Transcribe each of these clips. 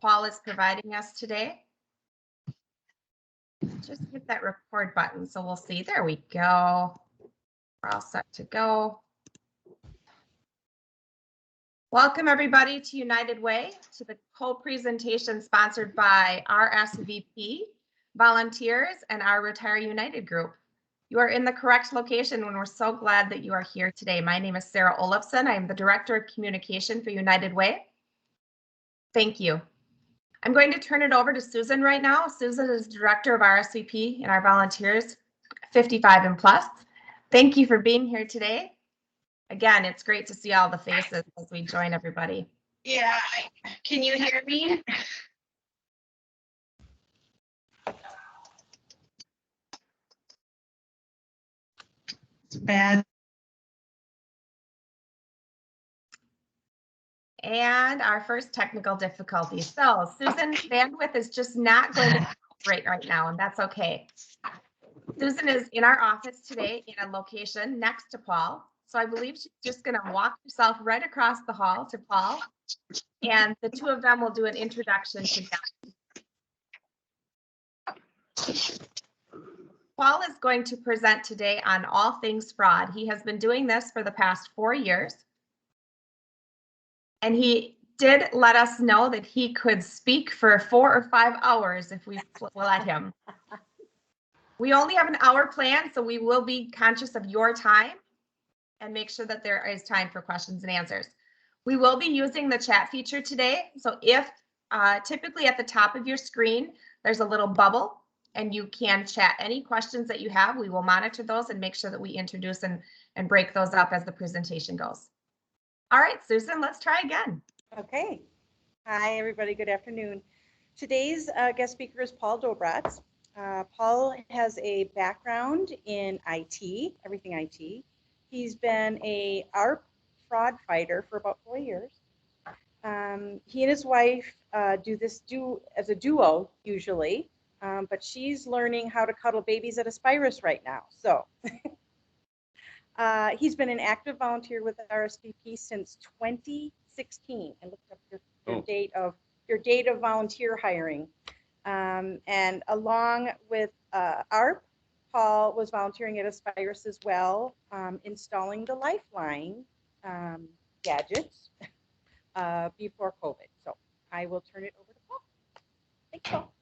Paul is providing us today. Just hit that record button so we'll see. There we go. We're all set to go. Welcome everybody to United Way, to the co-presentation sponsored by RSVP, volunteers, and our Retire United group. You are in the correct location and we're so glad that you are here today. My name is Sarah Olafson. I am the Director of Communication for United Way. Thank you. I'm going to turn it over to Susan right now. Susan is Director of RSVP and our volunteers 55 and plus. Thank you for being here today. Again, it's great to see all the faces as we join everybody. Yeah, can you hear me? It's bad. And our first technical difficulty. So Susan's bandwidth is just not going to great right now, and that's okay. Susan is in our office today in a location next to Paul. So I believe she's just going to walk herself right across the hall to Paul, and the two of them will do an introduction together. Paul is going to present today on all things fraud. He has been doing this for the past 4 years. And he did let us know that he could speak for 4 or 5 hours if we let him. We only have an hour planned, so we will be conscious of your time and make sure that there is time for questions and answers. We will be using the chat feature today. So if typically at the top of your screen, there's a little bubble and you can chat any questions that you have. We will monitor those and make sure that we introduce and break those up as the presentation goes. All right, Susan, let's try again. Okay. Hi, everybody. Good afternoon. Today's guest speaker is Paul Dobbratz. Paul has a background in IT, everything IT. He's been a Aarp fraud fighter for about 4 years. He and his wife do as a duo usually, but she's learning how to cuddle babies at Aspirus right now. So. He's been an active volunteer with RSVP since 2016. I looked up your date of volunteer hiring, and along with Aarp, Paul was volunteering at Aspirus as well, installing the Lifeline gadgets before COVID. So I will turn it over to Paul. Thanks, Paul.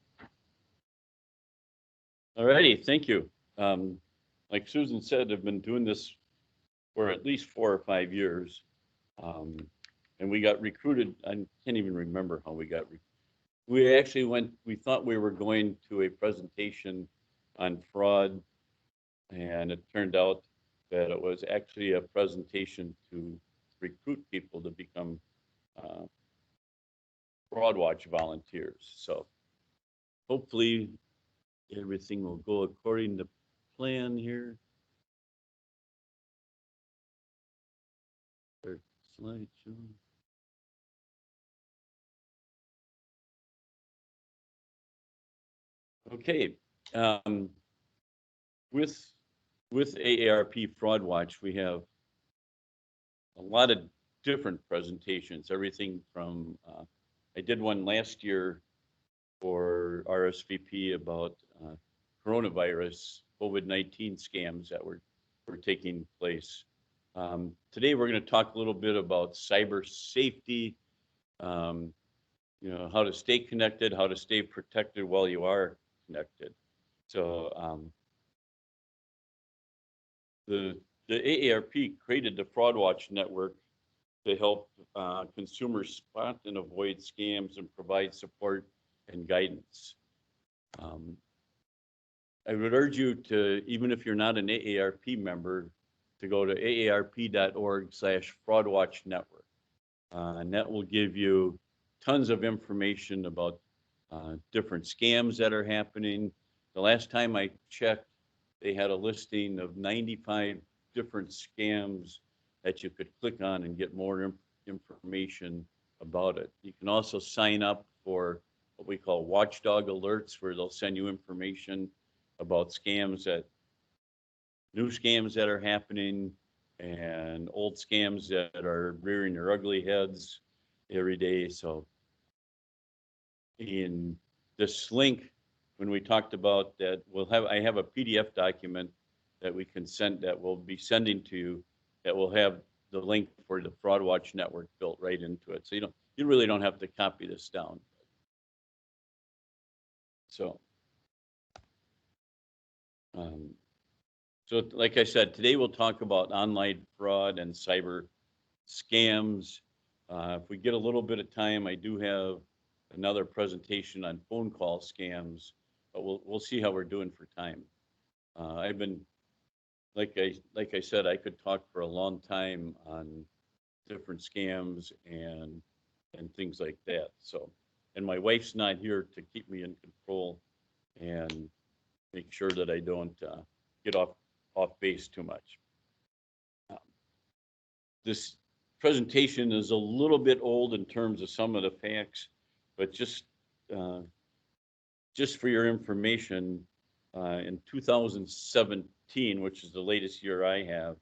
All righty, thank you. Like Susan said, I've been doing this for at least 4 or 5 years. And we got recruited. I can't even remember how we got we actually we thought we were going to a presentation on fraud, and it turned out that it was actually a presentation to recruit people to become Fraudwatch volunteers. So hopefully everything will go according to plan here. Slideshow. Okay, with AARP Fraudwatch, we have a lot of different presentations. Everything from I did one last year for RSVP about coronavirus, COVID-19 scams that were taking place. Today we're going to talk a little bit about cyber safety, you know, how to stay connected, how to stay protected while you are connected. So the AARP created the Fraudwatch network to help consumers spot and avoid scams and provide support and guidance. I would urge you to, even if you're not an AARP member, to go to aarp.org/fraudwatchnetwork. And that will give you tons of information about different scams that are happening. The last time I checked, they had a listing of 95 different scams that you could click on and get more information about it. You can also sign up for what we call watchdog alerts, where they'll send you information about scams new scams that are happening and old scams that are rearing their ugly heads every day. So in this link, when we talked about that, I have a PDF document that we can send, that we'll be sending to you, that will have the link for the Fraudwatch network built right into it. So you really don't have to copy this down. So, so like I said, today we'll talk about online fraud and cyber scams. If we get a little bit of time, I do have another presentation on phone call scams, but we'll see how we're doing for time. I've been, like I said, I could talk for a long time on different scams and things like that. So, and my wife's not here to keep me in control and make sure that I don't get off base too much. This presentation is a little bit old in terms of some of the facts, but just for your information, in 2017, which is the latest year I have,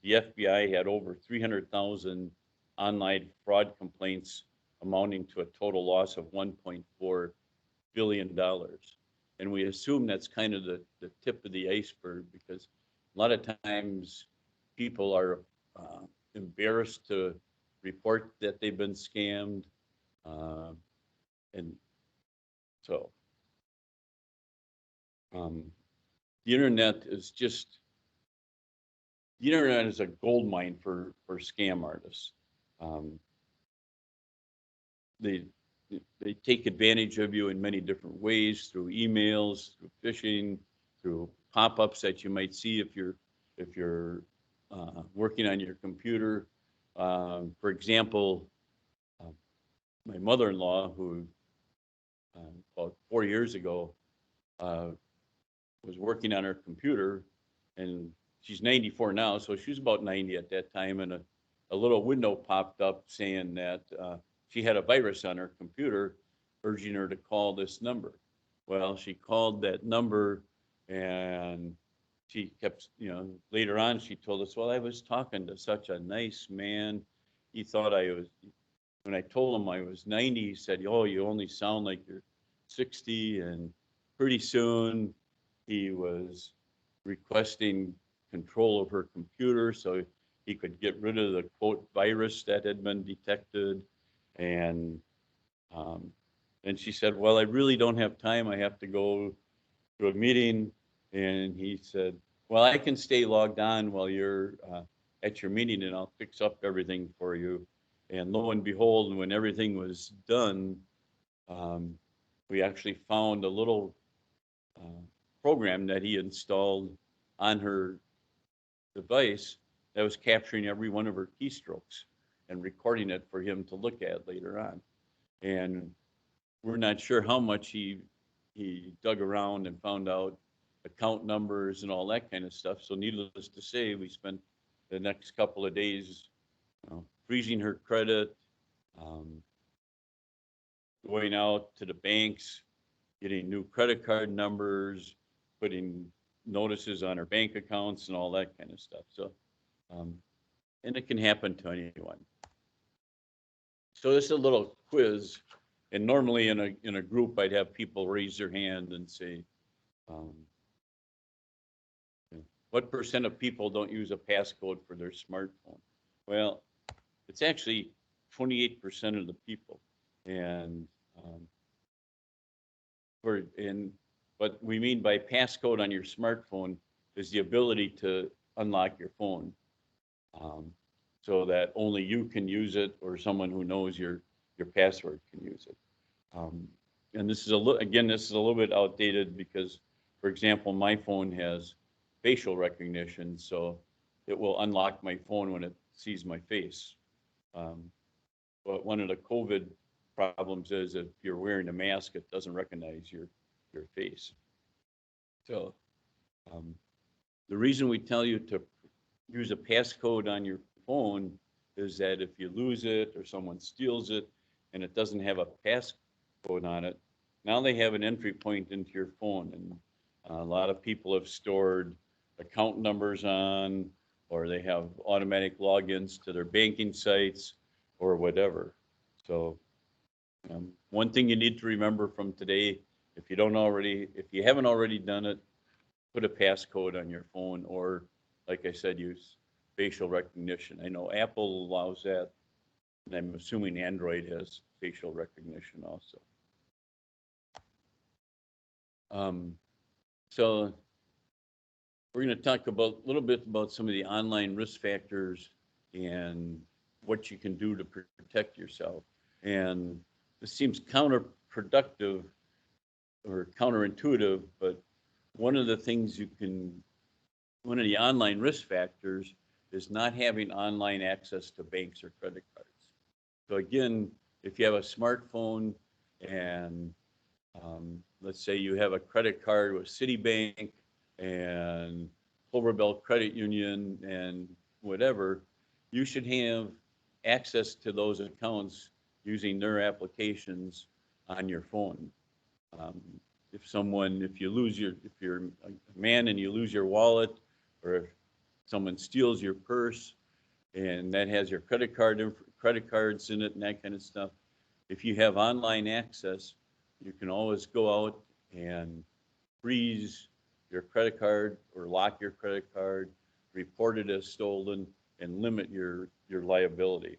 the FBI had over 300,000 online fraud complaints amounting to a total loss of $1.4 billion. And we assume that's kind of the tip of the iceberg, because a lot of times people are embarrassed to report that they've been scammed. And so the internet is a gold mine for scam artists. They take advantage of you in many different ways, through emails, through phishing, through pop-ups that you might see if you're working on your computer. For example, my mother-in-law, who about 4 years ago was working on her computer, and she's 94 now, so she was about 90 at that time, and a little window popped up saying that she had a virus on her computer urging her to call this number. Well, she called that number, and she kept, later on she told us, well, I was talking to such a nice man. He thought when I told him I was 90, he said, oh, you only sound like you're 60. And pretty soon he was requesting control of her computer so he could get rid of the quote virus that had been detected. And she said, well, I really don't have time. I have to go to a meeting. And he said, well, I can stay logged on while you're at your meeting, and I'll fix up everything for you. And lo and behold, when everything was done, we actually found a little program that he installed on her device that was capturing every one of her keystrokes and recording it for him to look at later on. And we're not sure how much he dug around and found out account numbers and all that kind of stuff. So needless to say, we spent the next couple of days freezing her credit, going out to the banks, getting new credit card numbers, putting notices on her bank accounts and all that kind of stuff. So, and it can happen to anyone. So this is a little quiz, and normally in a group, I'd have people raise their hand and say, what % of people don't use a passcode for their smartphone? Well, it's actually 28% of the people. And what we mean by passcode on your smartphone is the ability to unlock your phone, so that only you can use it, or someone who knows your password can use it. And this is a little bit outdated because, for example, my phone has facial recognition, so it will unlock my phone when it sees my face. But one of the COVID problems is if you're wearing a mask, it doesn't recognize your face. So the reason we tell you to use a passcode on your phone is that if you lose it or someone steals it and it doesn't have a passcode on it, now they have an entry point into your phone. And a lot of people have stored account numbers on, or they have automatic logins to their banking sites or whatever. So One thing you need to remember from today, if you haven't already done it, put a passcode on your phone, or like I said, use facial recognition. I know Apple allows that, and I'm assuming Android has facial recognition also. So we're going to talk a little bit about some of the online risk factors and what you can do to protect yourself. And this seems counterproductive or counterintuitive, but one of the online risk factors is not having online access to banks or credit cards. So again, if you have a smartphone and let's say you have a credit card with Citibank and Cloverbell Credit Union and whatever, you should have access to those accounts using their applications on your phone. If you're a man and you lose your wallet, or if someone steals your purse and that has your credit cards in it and that kind of stuff, if you have online access, you can always go out and freeze your credit card or lock your credit card, report it as stolen, and limit your liability.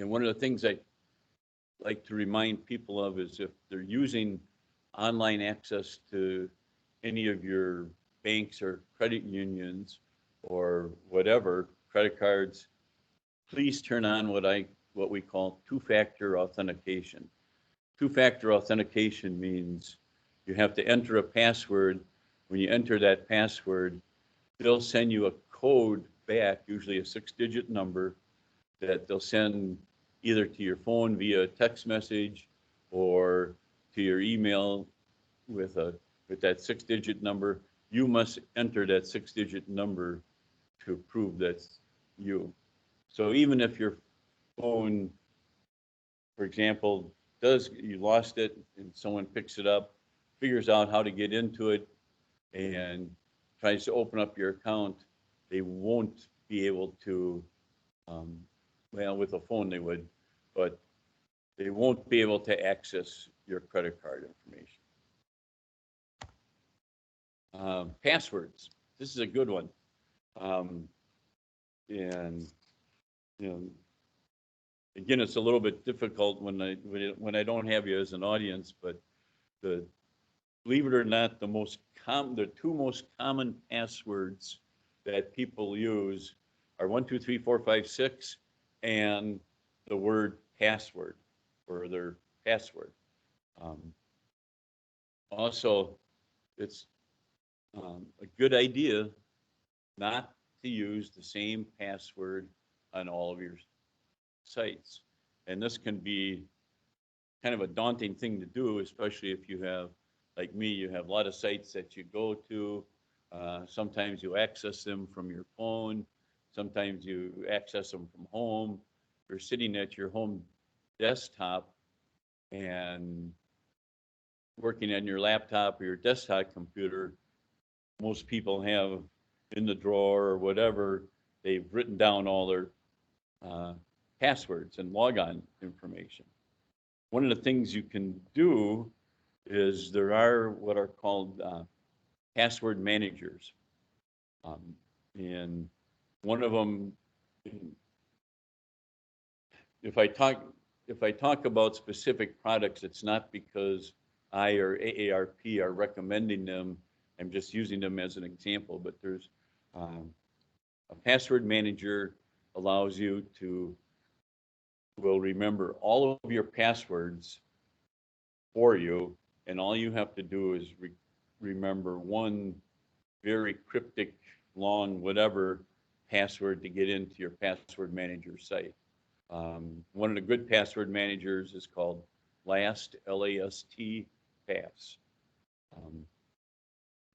One of the things I like to remind people of is if they're using online access to any of your banks or credit unions or whatever, credit cards, please turn on what we call two-factor authentication. Two-factor authentication means you have to enter a password. When you enter that password, they'll send you a code back, usually a 6-digit number, that they'll send either to your phone via text message or to your email with that 6-digit number. You must enter that 6-digit number to prove that's you. So even if your phone, for example, you lost it and someone picks it up, figures out how to get into it and tries to open up your account, they won't be able to, with a phone they would, but they won't be able to access your credit card information. Passwords. This is a good one. And again, it's a little bit difficult when I don't have you as an audience, but believe it or not, the two most common passwords that people use are 1, 2, 3, 4, 5, 6, and the word password, or their password. Also, it's a good idea not to use the same password on all of your sites. And this can be kind of a daunting thing to do, especially if you have, like me, you have a lot of sites that you go to. Sometimes you access them from your phone. Sometimes you access them from home. You're sitting at your home desktop and working on your laptop or your desktop computer. Most people have in the drawer or whatever, they've written down all their passwords and logon information. One of the things you can do is there are what are called password managers. And one of them, if I talk about specific products, it's not because I or AARP are recommending them. I'm just using them as an example, but there's a password manager allows you to remember all of your passwords for you, and all you have to do is remember one very cryptic, long, whatever password to get into your password manager site. One of the good password managers is called LAST, L-A-S-T, Pass.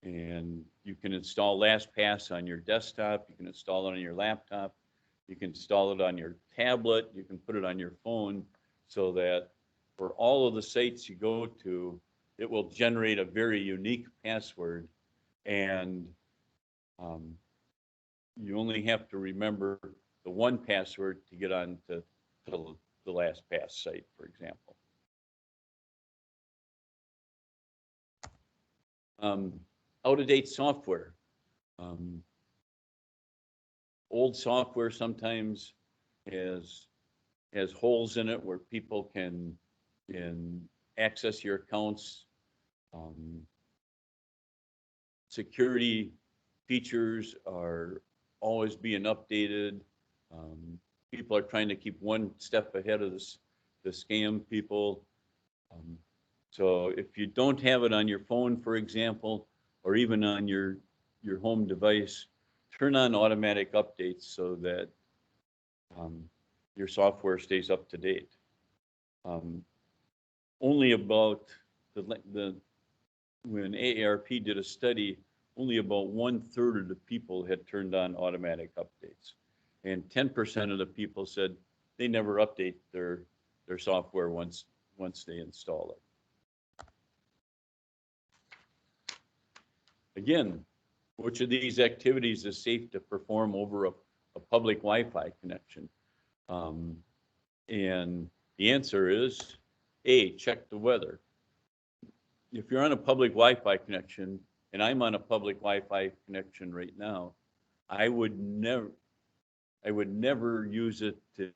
And you can install LastPass on your desktop, you can install it on your laptop, you can install it on your tablet, you can put it on your phone, so that for all of the sites you go to, it will generate a very unique password, and you only have to remember the one password to get on to the LastPass site, for example. Out-of-date software. Old software sometimes has holes in it where people can access your accounts. Security features are always being updated. People are trying to keep one step ahead of the scam people. So if you don't have it on your phone, for example, or even on your home device, turn on automatic updates so that your software stays up to date. Only about when AARP did a study, only about 1/3 of the people had turned on automatic updates, and 10% of the people said they never update their software once they install it. Again, which of these activities is safe to perform over a public Wi-Fi connection? And the answer is A, check the weather. If you're on a public Wi-Fi connection, and I'm on a public Wi-Fi connection right now, I would never use it to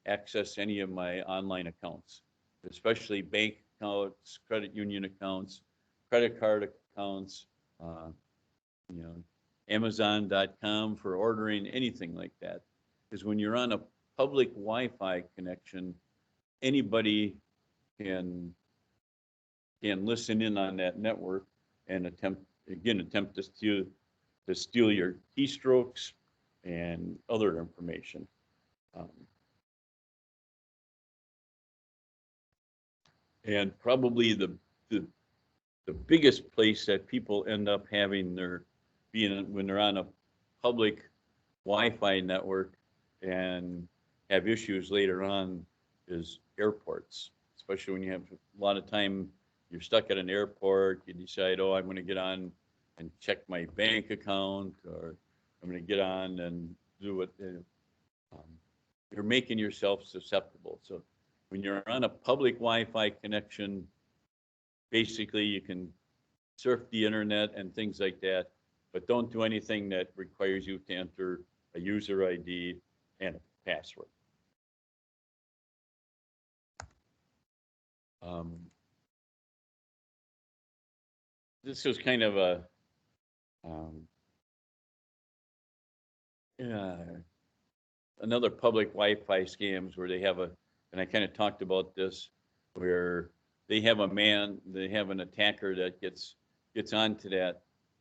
access any of my online accounts, especially bank accounts, credit union accounts, credit card accounts, Amazon.com for ordering, anything like that. Because when you're on a public Wi-Fi connection, anybody can listen in on that network and attempt to steal your keystrokes and other information. And probably the biggest place that people end up having when they're on a public Wi-Fi network and have issues later on is airports, especially when you have a lot of time, you're stuck at an airport, you decide, oh, I'm going to get on and check my bank account, or I'm going to get on and do it. You're making yourself susceptible. So when you're on a public Wi-Fi connection, basically you can surf the internet and things like that, but don't do anything that requires you to enter a user ID and a password. This was kind of another public Wi-Fi scams where they have and I kind of talked about this, where they have an attacker that gets onto that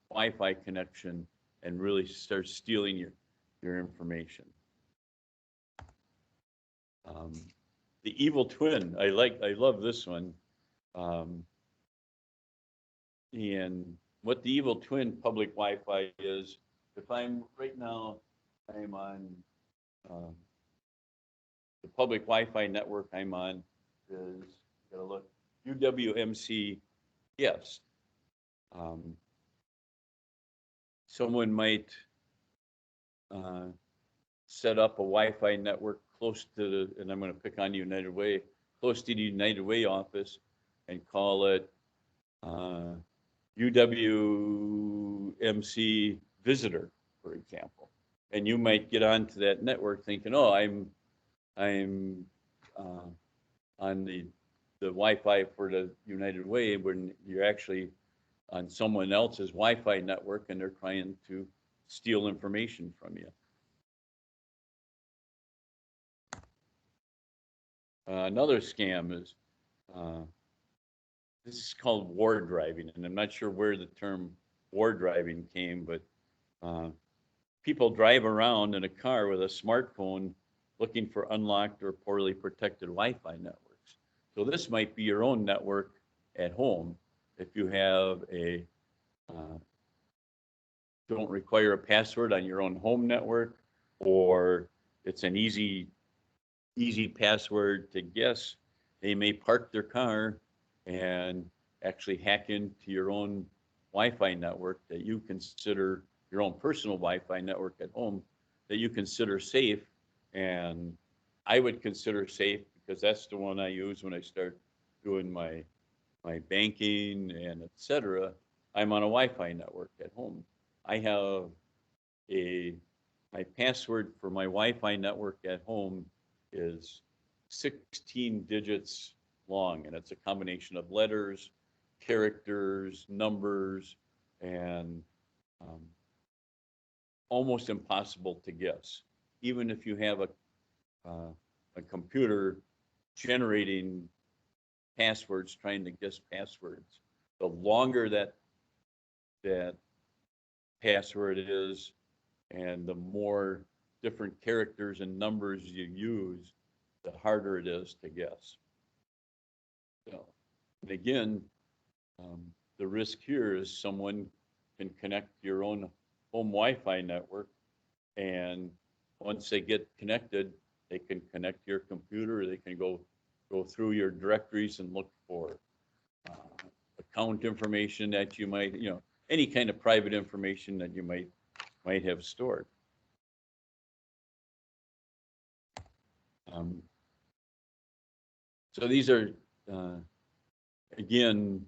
Wi-Fi connection and really starts stealing your information. The evil twin, I love this one. And what the evil twin public Wi-Fi is, if I'm right now, I'm on the public Wi-Fi network I'm on is, gotta look, UWMC, yes. Someone might set up a Wi-Fi network close to and I'm going to pick on United Way, close to the United Way office, and call it UWMC visitor, for example. And you might get onto that network thinking, oh, I'm on the Wi-Fi for the United Way, when you're actually on someone else's Wi-Fi network and they're trying to steal information from you. Another scam is, this is called war driving, and I'm not sure where the term war driving came, but people drive around in a car with a smartphone looking for unlocked or poorly protected Wi-Fi networks. So this might be your own network at home. If you have don't require a password on your own home network, or it's an easy password to guess, they may park their car and actually hack into your own Wi-Fi network that you consider your own personal Wi-Fi network at home that you consider safe. And I would consider safe because that's the one I use when I start doing my banking and et cetera. I'm on a Wi-Fi network at home. I have my password for my Wi-Fi network at home is 16 digits long, and it's a combination of letters, characters, numbers, and almost impossible to guess. Even if you have a computer generating passwords, trying to guess passwords, the longer that password is, and the more different characters and numbers you use, the harder it is to guess. So, and again, the risk here is someone can connect your own home Wi-Fi network, and once they get connected, they can connect your computer. They can go through your directories and look for account information that you might, any kind of private information that you might have stored. So these are, again,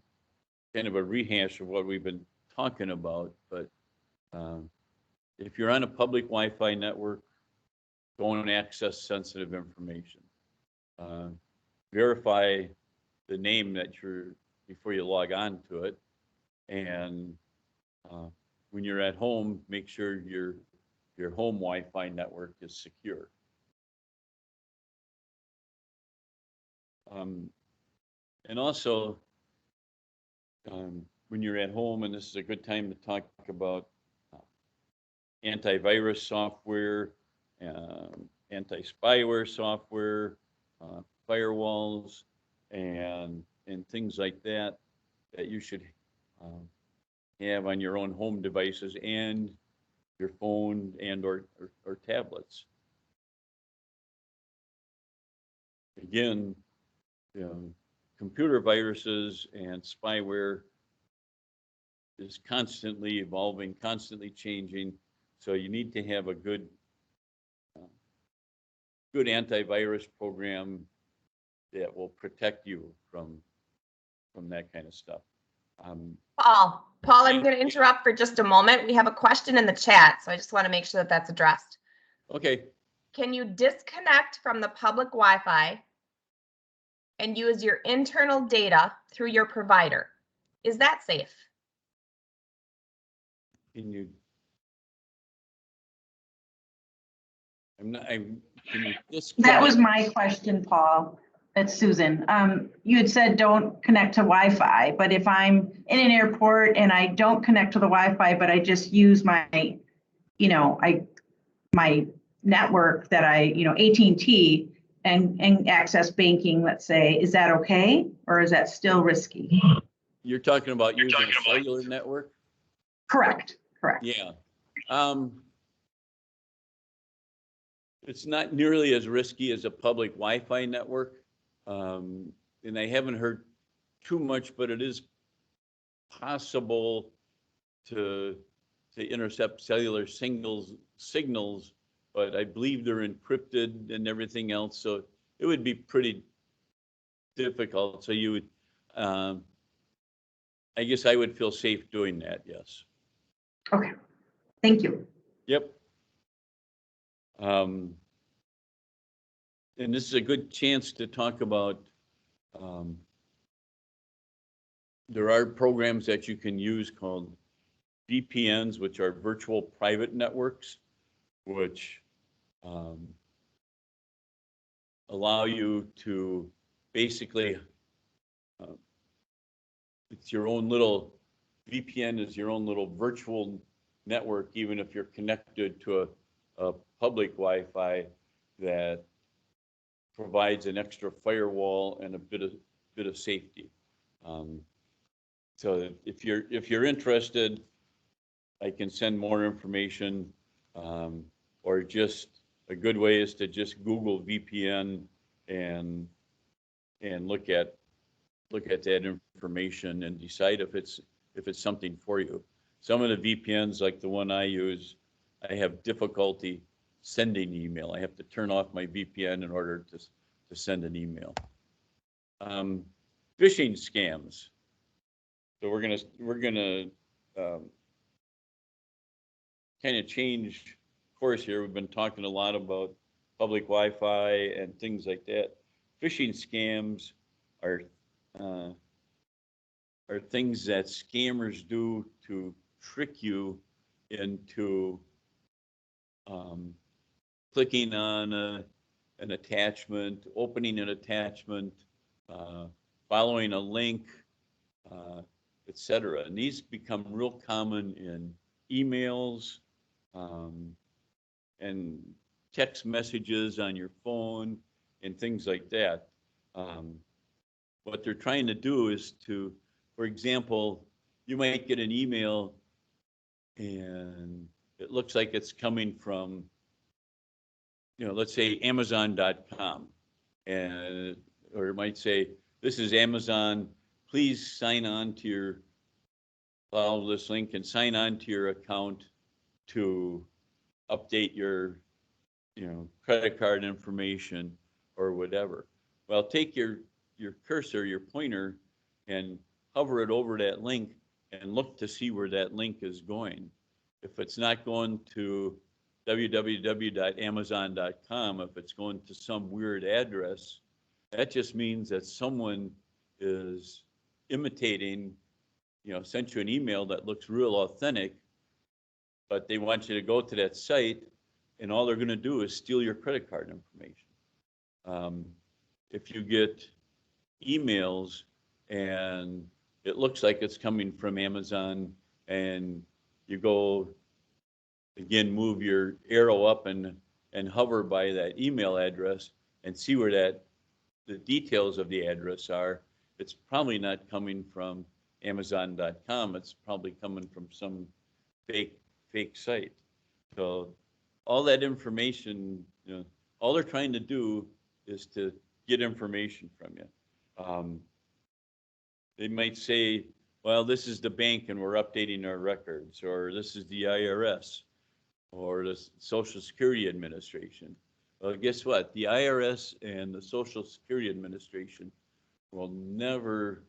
kind of a rehash of what we've been talking about, but if you're on a public Wi-Fi network, don't access sensitive information. Verify the name before you log on to it, and when you're at home, make sure your home Wi-Fi network is secure. And also, when you're at home, and this is a good time to talk about antivirus software, anti-spyware software, firewalls, and things like that you should have on your own home devices and your phone and or tablets. Again, computer viruses and spyware is constantly evolving, constantly changing. So you need to have a good antivirus program that will protect you from that kind of stuff. Paul, I'm going to interrupt for just a moment. We have a question in the chat, so I just want to make sure that that's addressed. Okay. Can you disconnect from the public Wi-Fi and use your internal data through your provider? Is that safe? Can you That was my question, Paul. That's Susan. You had said don't connect to Wi-Fi, but if I'm in an airport and I don't connect to the Wi-Fi, but I just use my network that AT&T and access banking, let's say, is that okay? Or is that still risky? You're talking about using a cellular network? Correct. Yeah. It's not nearly as risky as a public Wi-Fi network. And I haven't heard too much, but it is possible to intercept cellular signals, but I believe they're encrypted and everything else. So it would be pretty difficult. So you would, I guess I would feel safe doing that, yes. Okay, thank you. Yep. And this is a good chance to talk about, there are programs that you can use called VPNs, which are virtual private networks, which allow you to basically, it's your own little, VPN is your own little virtual network, even if you're connected to a public Wi-Fi that provides an extra firewall and a bit of safety. So if you're interested, I can send more information, or just a good way is to just Google VPN and look at that information and decide if it's something for you. Some of the VPNs, like the one I use, I have difficulty sending email. I have to turn off my VPN in order to to send an email. Phishing scams. So we're gonna kind of change course here. We've been talking a lot about public Wi-Fi and things like that. Phishing scams are things that scammers do to trick you into clicking on an attachment, opening an attachment, following a link, etc. And these become real common in emails and text messages on your phone and things like that. What they're trying to do is to, for example, you might get an email and it looks like it's coming from, let's say Amazon.com, and or it might say, "This is Amazon. Please sign on to your, follow this link and sign on to your account to update your, credit card information," or whatever. Well, take your cursor, your pointer, and hover it over that link and look to see where that link is going. If it's not going to www.amazon.com, if it's going to some weird address, that just means that someone is imitating, sent you an email that looks real authentic, but they want you to go to that site, and all they're going to do is steal your credit card information. If you get emails and it looks like it's coming from Amazon, and you go, again, move your arrow up and hover by that email address and see where the details of the address are, it's probably not coming from Amazon.com. It's probably coming from some fake site. So all that information, all they're trying to do is to get information from you. They might say, well, this is the bank and we're updating our records, or this is the IRS, or the Social Security Administration. Well, guess what? The IRS and the Social Security Administration will never,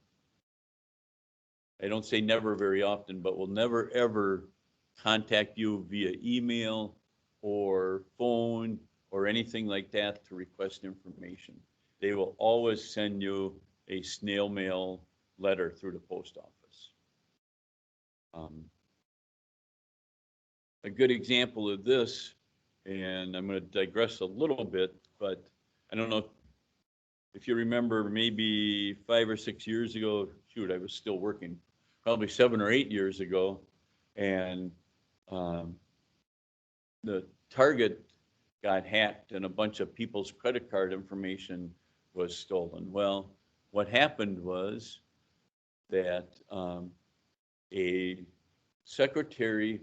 I don't say never very often, but will never ever contact you via email or phone or anything like that to request information. They will always send you a snail mail letter through the post office. A good example of this, and I'm going to digress a little bit, but I don't know if you remember, maybe 5 or 6 years ago, shoot, I was still working, probably 7 or 8 years ago, and the Target got hacked and a bunch of people's credit card information was stolen. Well, what happened was that a secretary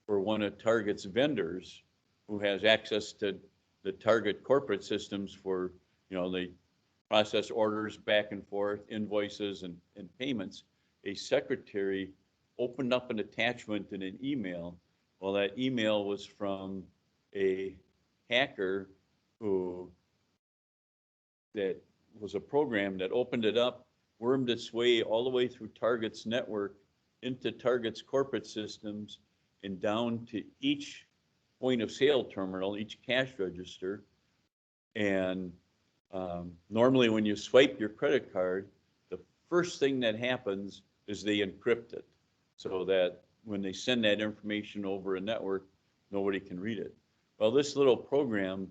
for one of Target's vendors, who has access to the Target corporate systems for, they process orders back and forth, invoices and payments, a secretary opened up an attachment in an email. Well, that email was from a hacker that was a program that opened it up, wormed its way all the way through Target's network into Target's corporate systems and down to each point of sale terminal, each cash register. And normally when you swipe your credit card, the first thing that happens is they encrypt it so that when they send that information over a network, nobody can read it. Well, this little program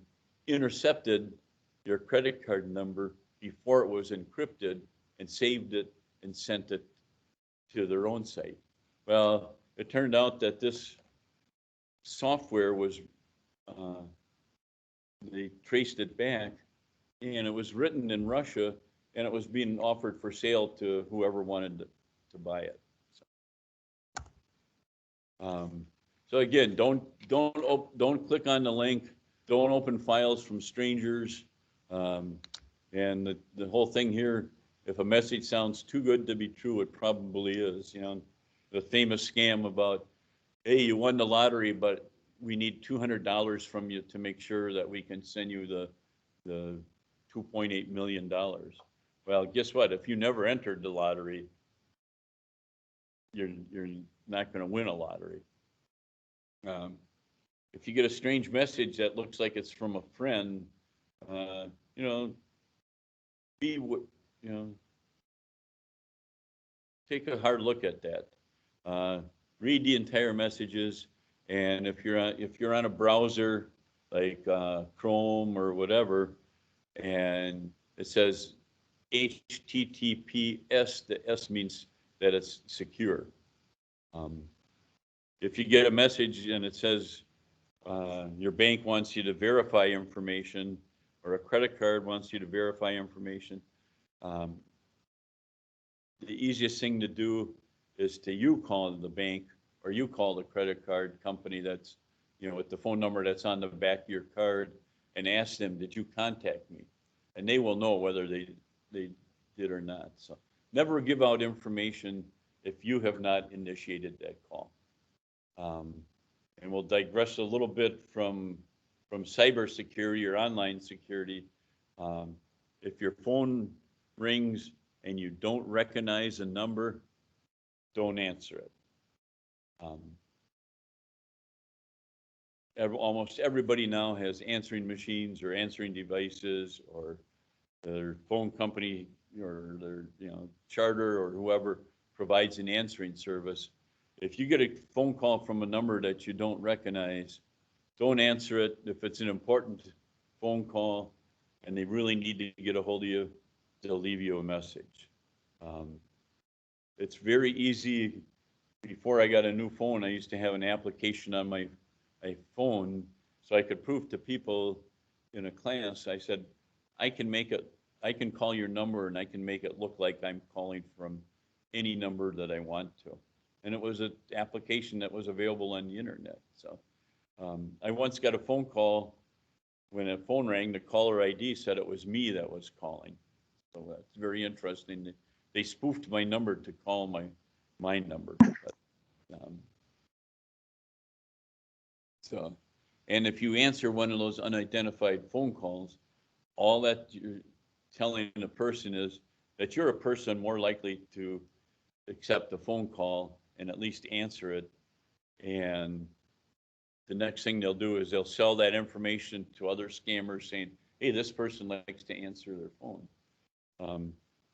intercepted your credit card number before it was encrypted and saved it and sent it to their own site. Well, it turned out that this software was, they traced it back, and it was written in Russia, and it was being offered for sale to whoever wanted to buy it. So again, don't click on the link. Don't open files from strangers. And the whole thing here, if a message sounds too good to be true, it probably is. The famous scam about, hey, you won the lottery, but we need $200 from you to make sure that we can send you the $2.8 million. Well, guess what? If you never entered the lottery, you're not going to win a lottery. If you get a strange message that looks like it's from a friend, you know, take a hard look at that. Read the entire messages, and if you're on a browser like Chrome or whatever, and it says HTTPS, the S means that it's secure. If you get a message and it says your bank wants you to verify information, or a credit card wants you to verify information, the easiest thing to do is you call the bank, or you call the credit card company that's, with the phone number that's on the back of your card, and ask them, did you contact me? And they will know whether they did or not. So never give out information if you have not initiated that call. And we'll digress a little bit from cybersecurity or online security. If your phone rings and you don't recognize a number, don't answer it. Almost everybody now has answering machines or answering devices, or their phone company or their Charter or whoever provides an answering service. If you get a phone call from a number that you don't recognize, don't answer it. If it's an important phone call and they really need to get a hold of you, they'll leave you a message. It's very easy. Before I got a new phone, I used to have an application on my phone so I could prove to people in a class. I said, I can call your number and I can make it look like I'm calling from any number that I want to. And it was an application that was available on the internet. So I once got a phone call. When a phone rang, the caller ID said it was me that was calling. So that's very interesting. They spoofed my number to call my number. But, and if you answer one of those unidentified phone calls, all that you're telling the person is that you're a person more likely to accept the phone call and at least answer it. And the next thing they'll do is they'll sell that information to other scammers saying, hey, this person likes to answer their phone.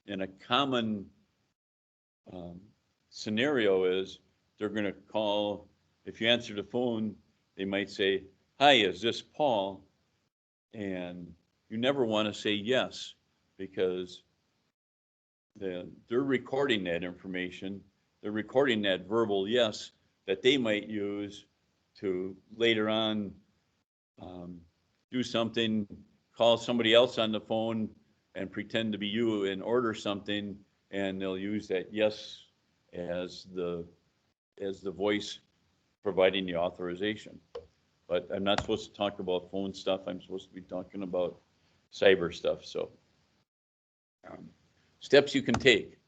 And a common scenario is they're going to call, if you answer the phone, they might say, hi, is this Paul? And you never want to say yes, because they're recording that information. They're recording that verbal yes that they might use to later on do something, call somebody else on the phone and pretend to be you and order something, and they'll use that yes as the voice providing the authorization. But I'm not supposed to talk about phone stuff. I'm supposed to be talking about cyber stuff. So steps you can take: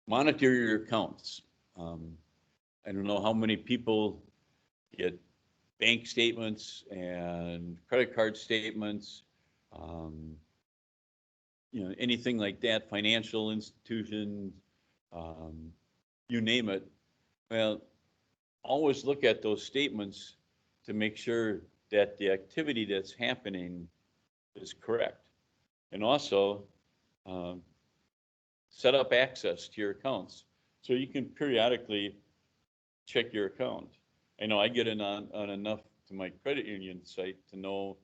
monitor your accounts. I don't know how many people get bank statements and credit card statements, anything like that, financial institutions, you name it. Well, always look at those statements to make sure that the activity that's happening is correct. And also set up access to your accounts so you can periodically check your account. I know I get in on enough to my credit union site to know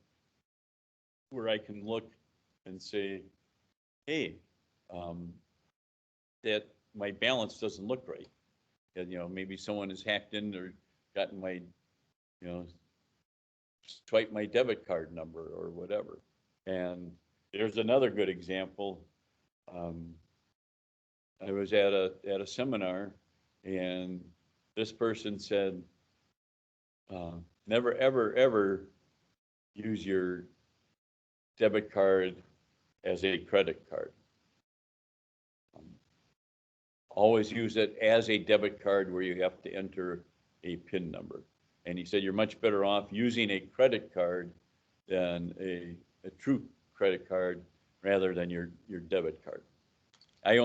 where I can look and say, hey, that my balance doesn't look right. And, maybe someone has hacked in or gotten my, swipe my debit card number or whatever. And there's another good example. I was at a seminar, and this person said, never, ever, ever use your debit card as a credit card. Always use it as a debit card where you have to enter a PIN number. And he said, you're much better off using a credit card than a true credit card, rather than your debit card. I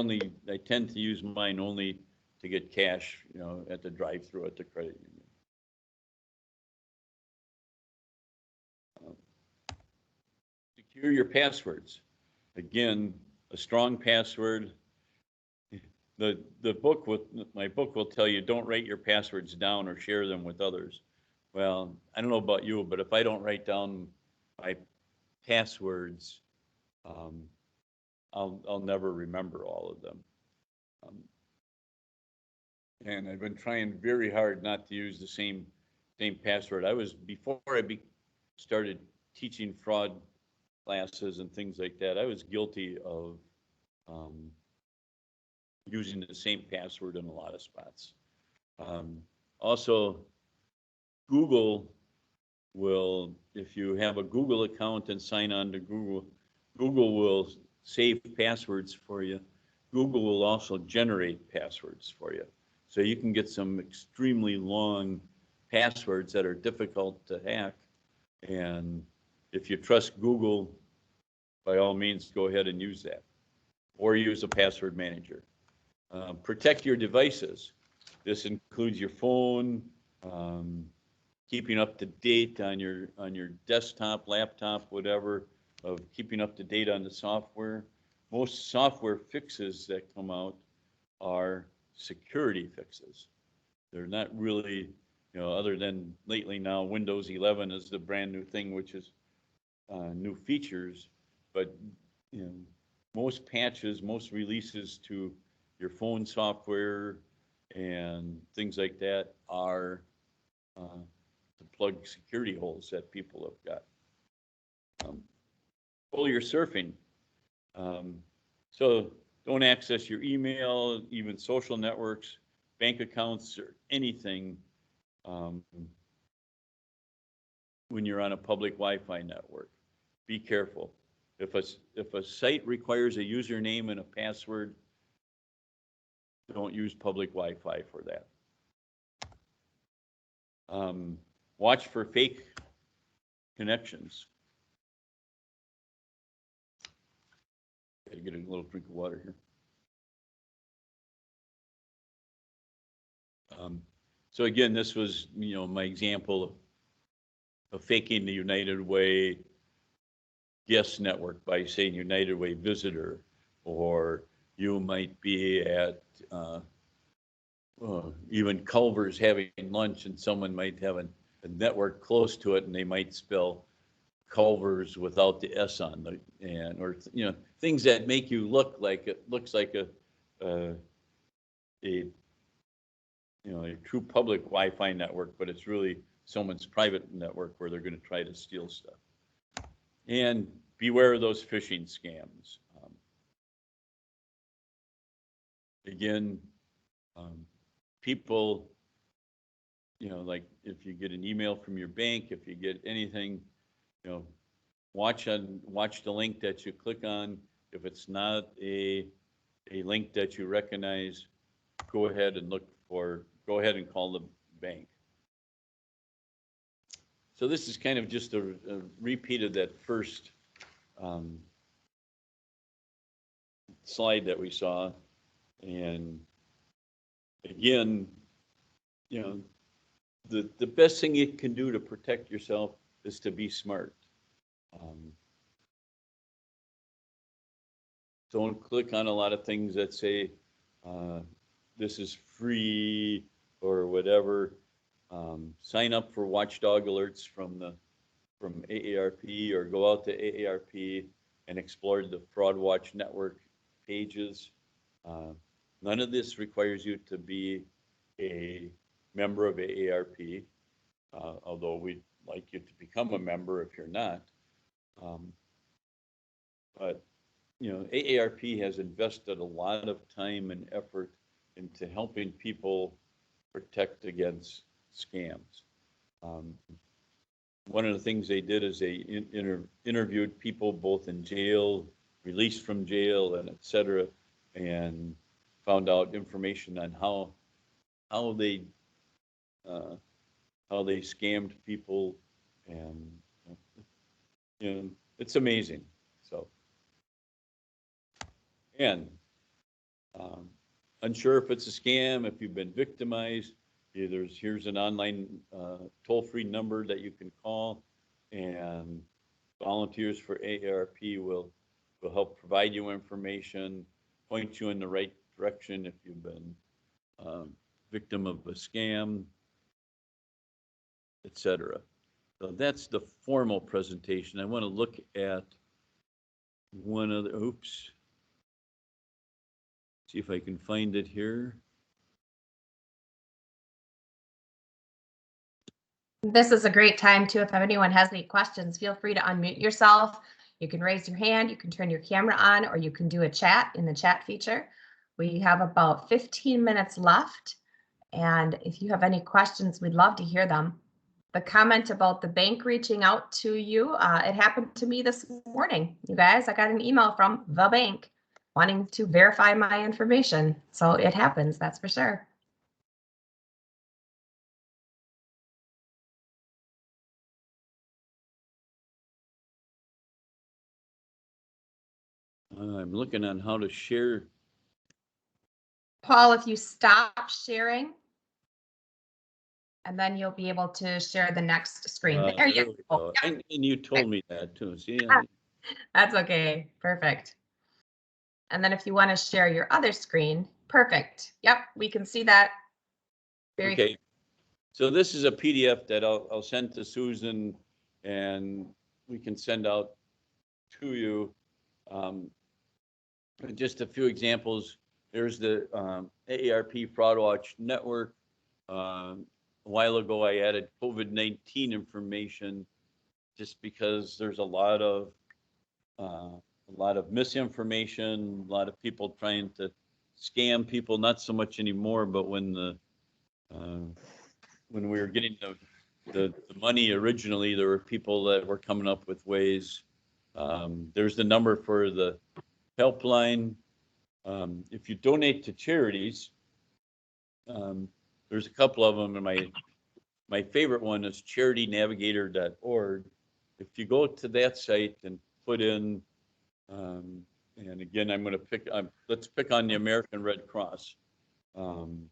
tend to use mine only to get cash, at the drive-through at the credit union. Secure your passwords. Again, a strong password. My book will tell you don't write your passwords down or share them with others. Well, I don't know about you, but if I don't write down my passwords, I'll never remember all of them. And I've been trying very hard not to use the same password. Before I started teaching fraud classes and things like that, I was guilty of using the same password in a lot of spots. Also, Google will, if you have a Google account and sign on to Google, Google will save passwords for you. Google will also generate passwords for you. So you can get some extremely long passwords that are difficult to hack. And if you trust Google, by all means, go ahead and use that. Or use a password manager. Protect your devices. This includes your phone, keeping up to date on your desktop, laptop, whatever, of keeping up to date on the software. Most software fixes that come out are security fixes. They're not really, other than lately now, Windows 11 is the brand new thing, which is new features. But most patches, most releases to your phone software and things like that are to plug security holes that people have got. Control your surfing. So don't access your email, even social networks, bank accounts, or anything when you're on a public Wi-Fi network. Be careful. If a site requires a username and a password, don't use public Wi-Fi for that. Watch for fake connections. Gotta get a little drink of water here. So again, this was, my example of faking the United Way guest network by saying United Way visitor, or you might be at even Culver's having lunch, and someone might have a network close to it, and they might spell Culver's without the S on the or things that make you look like it looks like a true public Wi-Fi network, but it's really someone's private network where they're going to try to steal stuff. And beware of those phishing scams. Again, people, like if you get an email from your bank, if you get anything, watch the link that you click on. If it's not a link that you recognize, go ahead and call the bank. So this is kind of just a repeat of that first slide that we saw. And again, the best thing you can do to protect yourself is to be smart. Don't click on a lot of things that say this is free or whatever. Sign up for watchdog alerts from AARP, or go out to AARP and explore the Fraudwatch network pages. None of this requires you to be a member of AARP, although we'd like you to become a member if you're not. But AARP has invested a lot of time and effort into helping people protect against scams. One of the things they did is they interviewed people both in jail, released from jail, and et cetera, and found out information on how they scammed people, and it's amazing. So And unsure if it's a scam, if you've been victimized, here's an online toll-free number that you can call, and volunteers for AARP will help provide you information, point you in the right direction if you've been victim of a scam, etc. So that's the formal presentation. I want to look at one other, oops. See if I can find it here. This is a great time too. If anyone has any questions, feel free to unmute yourself. You can raise your hand, you can turn your camera on, or you can do a chat in the chat feature. We have about 15 minutes left. And if you have any questions, we'd love to hear them. The comment about the bank reaching out to you, it happened to me this morning. You guys, I got an email from the bank wanting to verify my information. So it happens, that's for sure. I'm looking on how to share. Paul, if you stop sharing, and then you'll be able to share the next screen. There you go. And you told me that too. See, that's okay. Perfect. And then if you want to share your other screen, perfect. Yep, we can see that. Very okay. So this is a PDF that I'll send to Susan, and we can send out to you. Just a few examples. There's the AARP Fraudwatch network. A while ago, I added COVID-19 information just because there's a lot of misinformation, a lot of people trying to scam people. Not so much anymore, but when we were getting the money originally, there were people that were coming up with ways. There's the number for the helpline. If you donate to charities, there's a couple of them, and my favorite one is charitynavigator.org. If you go to that site and put in, and again, I'm going to pick, let's pick on the American Red Cross. And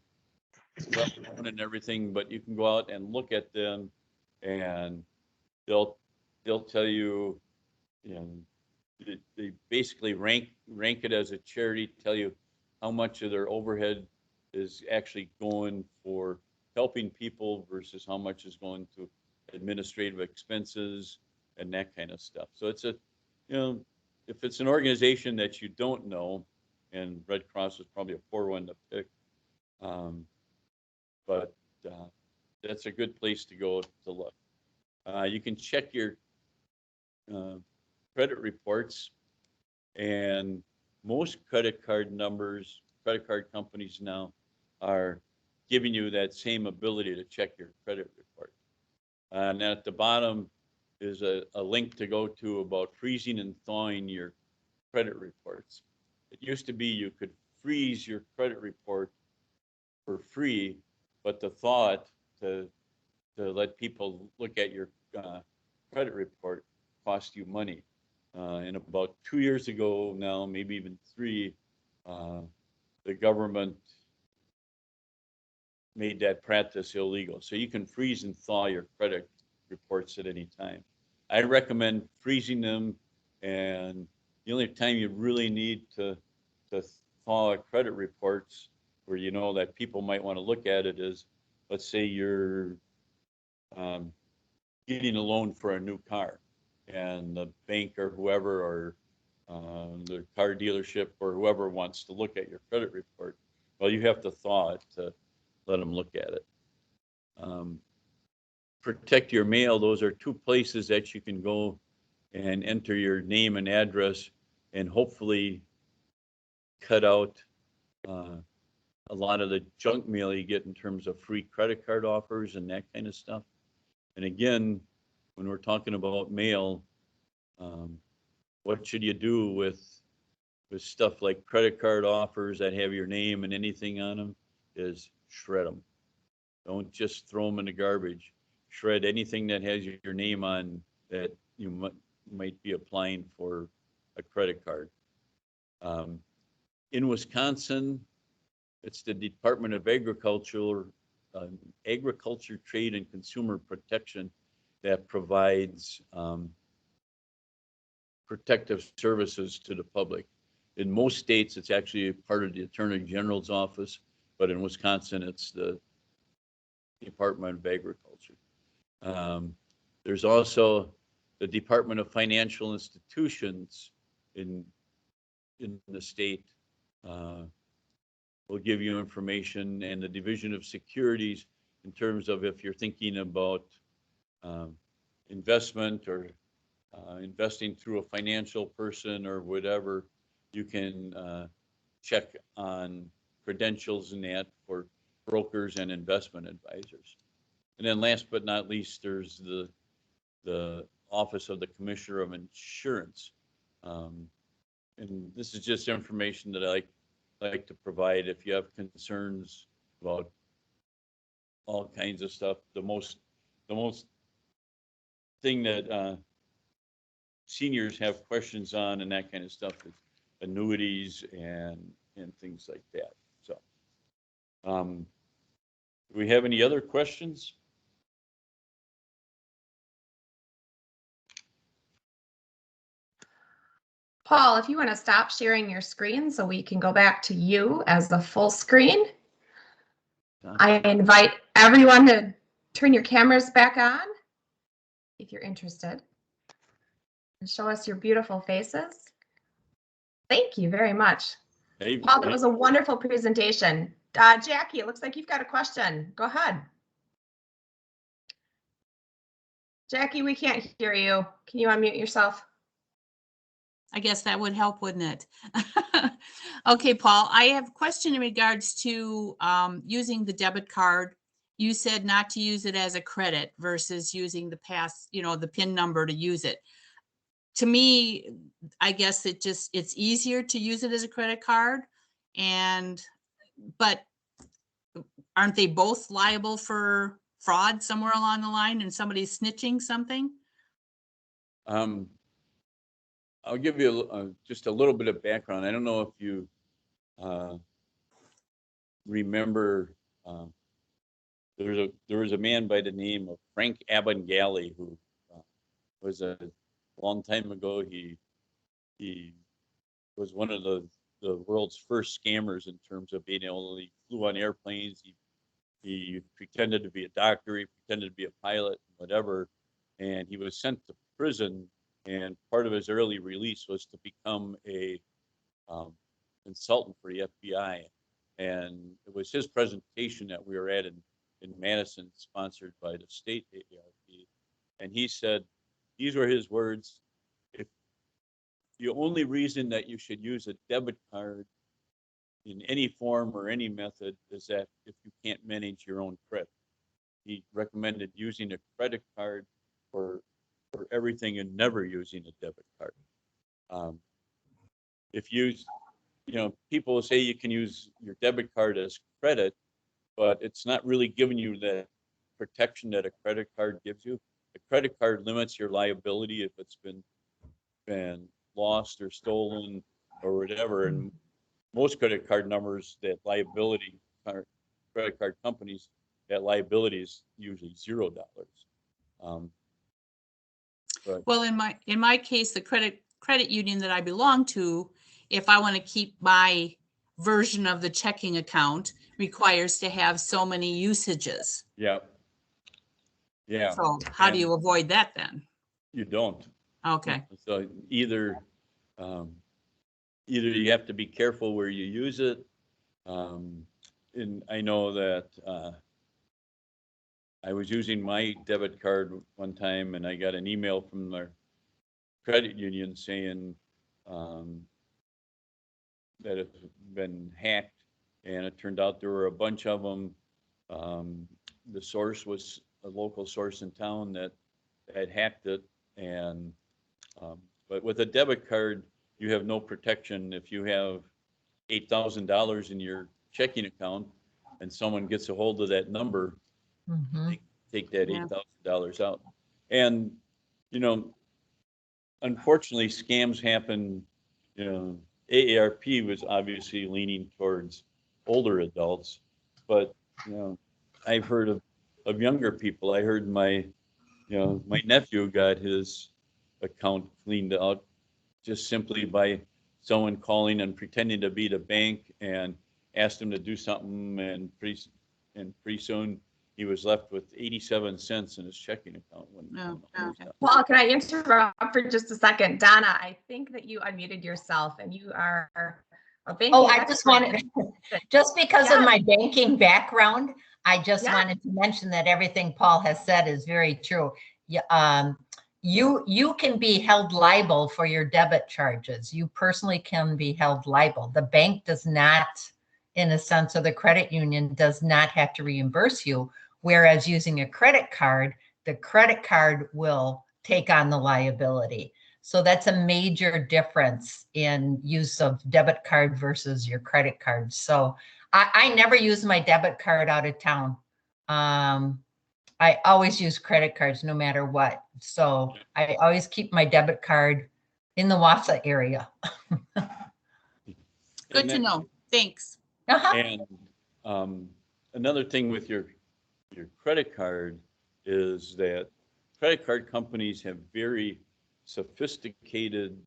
everything, but you can go out and look at them, and they'll tell you, they basically rank it as a charity, tell you how much of their overhead is actually going for helping people versus how much is going to administrative expenses and that kind of stuff. So it's if it's an organization that you don't know, and Red Cross is probably a poor one to pick, but that's a good place to go to look. You can check your credit reports, and most credit card companies now are giving you that same ability to check your credit report. And at the bottom is a link to go to about freezing and thawing your credit reports. It used to be you could freeze your credit report for free, but the thought to let people look at your credit report cost you money. And about 2 years ago now, maybe even 3, the government made that practice illegal. So you can freeze and thaw your credit reports at any time. I recommend freezing them, and the only time you really need to thaw credit reports where you know that people might want to look at it is, let's say you're getting a loan for a new car, and the bank or whoever, or the car dealership or whoever wants to look at your credit report. Well, you have to thaw it to let them look at it. Protect your mail. Those are 2 places that you can go and enter your name and address, and hopefully cut out a lot of the junk mail you get in terms of free credit card offers and that kind of stuff. And again, when we're talking about mail, what should you do with stuff like credit card offers that have your name and anything on them? Is shred them. Don't just throw them in the garbage. Shred anything that has your name on that you might be applying for a credit card. In Wisconsin, it's the Department of Agriculture, Trade and Consumer Protection that provides protective services to the public. In most states, it's actually part of the Attorney General's office, but in Wisconsin, it's the Department of Agriculture. There's also the Department of Financial Institutions in the state will give you information, and the Division of Securities in terms of if you're thinking about investment or investing through a financial person or whatever, you can check on credentials and that for brokers and investment advisors. And then last but not least, there's the Office of the Commissioner of Insurance. And this is just information that I like to provide if you have concerns about all kinds of stuff. The most thing that seniors have questions on and that kind of stuff is annuities and things like that. So, do we have any other questions? Paul, if you want to stop sharing your screen so we can go back to you as the full screen. I invite everyone to turn your cameras back on if you're interested and show us your beautiful faces. Thank you very much. Hey, Paul, that was a wonderful presentation. Jackie, it looks like you've got a question. Go ahead. Jackie, we can't hear you. Can you unmute yourself? I guess that would help, wouldn't it? Okay, Paul, I have a question in regards to using the debit card. You said not to use it as a credit versus using the the PIN number to use it. To me, I guess it's easier to use it as a credit card, but aren't they both liable for fraud somewhere along the line and somebody's snitching something? I'll give you just a little bit of background. I don't know if you remember, there was a man by the name of Frank Abangali who was a long time ago. He was one of the world's first scammers in terms of being able to, he flew on airplanes. He pretended to be a doctor. He pretended to be a pilot, whatever, and he was sent to prison. And part of his early release was to become a consultant for the FBI. And it was his presentation that we were at in Madison, sponsored by the state AARP. And he said, these were his words: if the only reason that you should use a debit card in any form or any method is that if you can't manage your own credit. He recommended using a credit card for everything and never using a debit card. If people will say you can use your debit card as credit, but it's not really giving you the protection that a credit card gives you. A credit card limits your liability if it's been lost or stolen or whatever. And most credit card numbers, that liability, credit card companies, that liability is usually $0. Well, in my case, the credit union that I belong to, if I want to keep my version of the checking account, requires to have so many usages. Yeah. So how do you avoid that then? You don't. Okay. So either you have to be careful where you use it. And I know that I was using my debit card one time, and I got an email from their credit union saying that it had been hacked, and it turned out there were a bunch of them. The source was a local source in town that had hacked it, and but with a debit card, you have no protection. If you have $8,000 in your checking account and someone gets a hold of that number, take that $8,000 out. And, unfortunately, scams happen, AARP was obviously leaning towards older adults, but, I've heard of younger people. I heard my nephew got his account cleaned out just simply by someone calling and pretending to be the bank and asked him to do something, and pretty soon he was left with 87 cents in his checking account. Well, can I interrupt for just a second? Donna, I think that you unmuted yourself and you are a banking Oh, I just expert. wanted, just because of Yes. my banking background, I just Yes. wanted to mention that everything Paul has said is very true. You can be held liable for your debit charges. You personally can be held liable. The bank does not, in a sense, or the credit union does not have to reimburse you. Whereas using a credit card, the credit card will take on the liability. So that's a major difference in use of debit card versus your credit card. So I never use my debit card out of town. I always use credit cards no matter what. So I always keep my debit card in the Wausau area. Good to know. Thanks. Uh-huh. And another thing with your credit card is that credit card companies have very sophisticated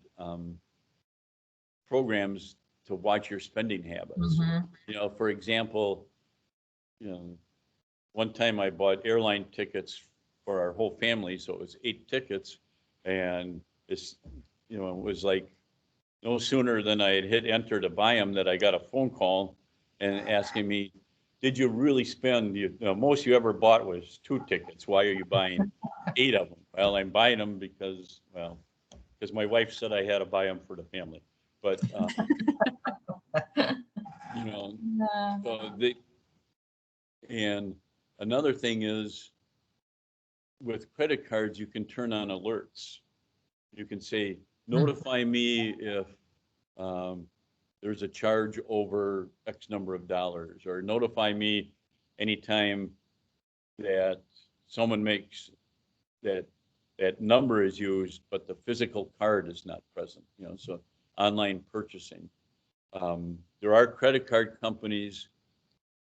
programs to watch your spending habits. Mhm. For example, one time I bought airline tickets for our whole family, so it was 8 tickets, and it was like no sooner than I had hit enter to buy them that I got a phone call and asking me, did you really spend, most you ever bought was 2 tickets. Why are you buying 8 of them? Well, I'm buying them because my wife said I had to buy them for the family. But, so and another thing is with credit cards, you can turn on alerts. You can say, notify me if there's a charge over X number of dollars, or notify me anytime that someone makes that number is used, but the physical card is not present, so online purchasing. There are credit card companies,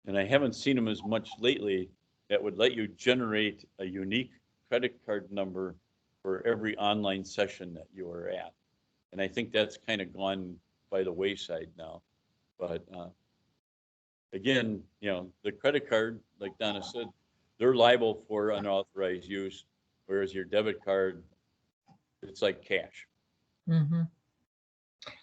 and I haven't seen them as much lately, that would let you generate a unique credit card number for every online session that you are at. And I think that's kind of gone by the wayside now. But again, the credit card, like Donna said, they're liable for unauthorized use, whereas your debit card, it's like cash. Mhm.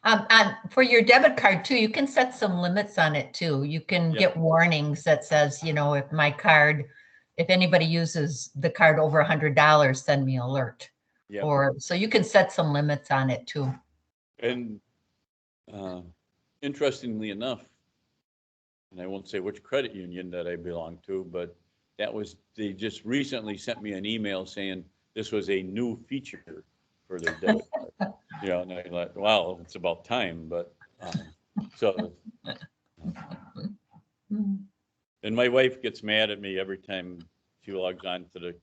And for your debit card too, you can set some limits on it too. You can get warnings that says, if anybody uses the card over $100, send me an alert. Yeah. Or so you can set some limits on it too. And interestingly enough, and I won't say which credit union that I belong to, but they just recently sent me an email saying this was a new feature for their debit card. And I thought, wow, it's about time. But and my wife gets mad at me every time she logs on to the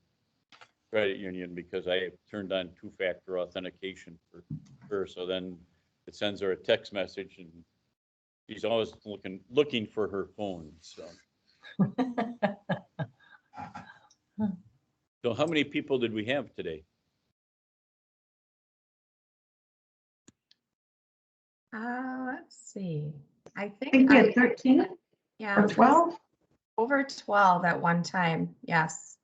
credit union because I turned on 2-factor authentication for her. So then it sends her a text message, and she's always looking for her phone. So how many people did we have today? Let's see. I I think think we had 13 yeah, or 12. over 12 at one time. Yes.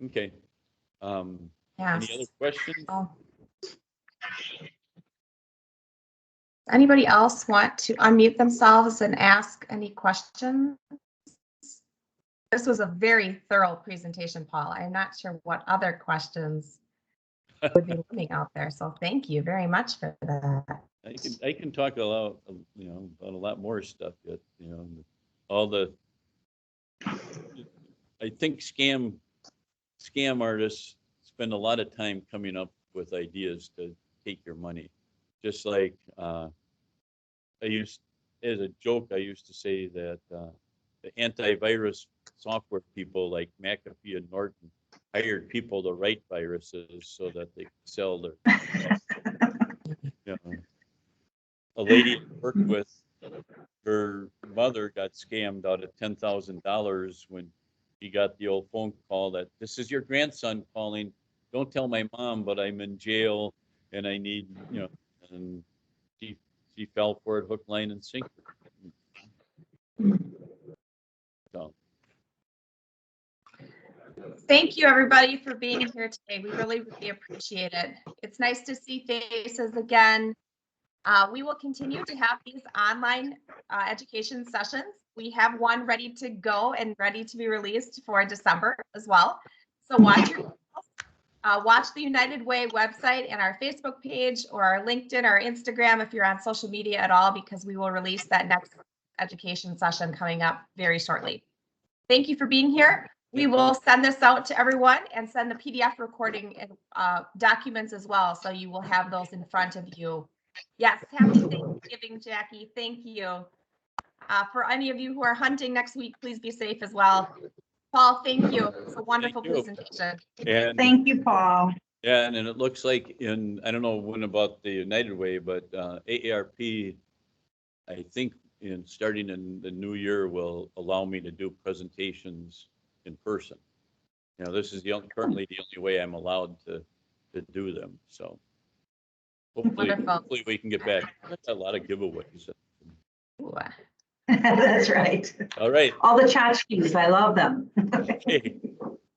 Okay. Yes. Any other questions? Oh. Anybody else want to unmute themselves and ask any questions? This was a very thorough presentation, Paul. I'm not sure what other questions would be looming out there. So thank you very much for that. I can talk a lot, about a lot more stuff yet, all the, I think scam artists spend a lot of time coming up with ideas to take your money. Just like, as a joke, I used to say that the antivirus software people like McAfee and Norton hired people to write viruses so that they could sell their, a lady I worked with, her mother got scammed out of $10,000 when she got the old phone call that this is your grandson calling. Don't tell my mom, but I'm in jail and I need, and she fell for it hook, line, and sinker. So, Thank you, everybody, for being here today. We really, really appreciate it. It's nice to see faces again. We will continue to have these online education sessions. We have one ready to go and ready to be released for December as well. So watch the United Way website and our Facebook page or our LinkedIn or Instagram if you're on social media at all, because we will release that next education session coming up very shortly. Thank you for being here. We will send this out to everyone and send the PDF recording and documents as well. So you will have those in front of you. Yes, happy Thanksgiving, Jackie. Thank you. For any of you who are hunting next week, please be safe as well. Paul, thank you. It's a wonderful presentation. and Thank you, Paul. yeah, and it looks like I don't know when about the United Way, but AARP, I think starting in the new year will allow me to do presentations in person. This is currently the only way I'm allowed to do them. So hopefully we can get back. That's a lot of giveaways. That's right. All right. All the tchotchkes, I love them. Okay.